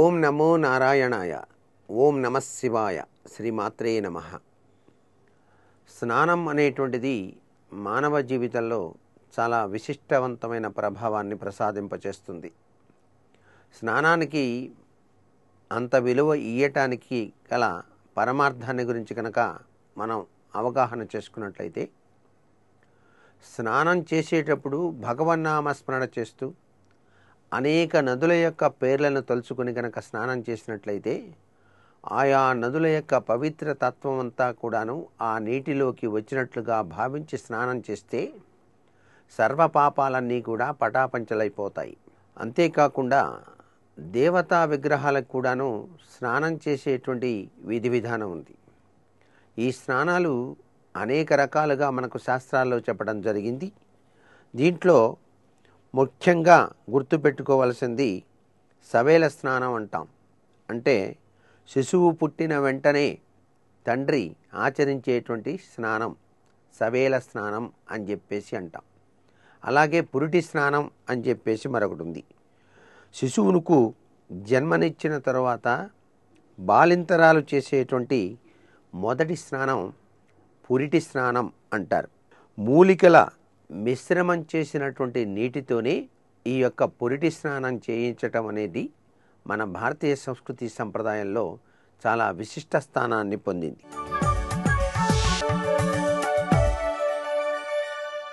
ఓం నమో నారాయణాయ. ఓం నమః శివాయ. శ్రీమాత్రే నమః. స్నానం అనేటువంటిది మానవ జీవితంలో చాలా విశిష్టవంతమైన ప్రభావాన్ని ప్రసాదింపచేస్తుంది. స్నానానికి అంత విలువ ఇయ్యటానికి గల పరమార్థాన్ని గురించి కనుక మనం అవగాహన చేసుకున్నట్లయితే, స్నానం చేసేటప్పుడు భగవన్నామస్మరణ చేస్తూ అనేక నదుల యొక్క పేర్లను తలుచుకుని కనుక స్నానం చేసినట్లయితే, ఆయా నదుల యొక్క పవిత్ర తత్వం అంతా కూడాను ఆ నీటిలోకి వచ్చినట్లుగా భావించి స్నానం చేస్తే సర్వపాపాలన్నీ కూడా పటాపంచలైపోతాయి. అంతేకాకుండా దేవతా విగ్రహాలకు కూడాను స్నానం చేసేటువంటి విధి విధానం ఉంది. ఈ స్నానాలు అనేక రకాలుగా మనకు శాస్త్రాల్లో చెప్పడం జరిగింది. దీంట్లో ముఖ్యంగా గుర్తుపెట్టుకోవలసింది సవేల స్నానం అంటాం. అంటే శిశువు పుట్టిన వెంటనే తండ్రి ఆచరించేటువంటి స్నానం సవేల స్నానం అని చెప్పేసి అంటాం. అలాగే పురిటి స్నానం అని చెప్పేసి మరొకటి ఉంది. శిశువునుకు జన్మనిచ్చిన తర్వాత బాలింతరాలు చేసేటువంటి మొదటి స్నానం పురిటి స్నానం అంటారు. మూలికల మిశ్రమం చేసినటువంటి నీటితోనే ఈ యొక్క పురిటి స్నానం చేయించటం అనేది మన భారతీయ సంస్కృతి సంప్రదాయంలో చాలా విశిష్ట స్థానాన్ని పొందింది.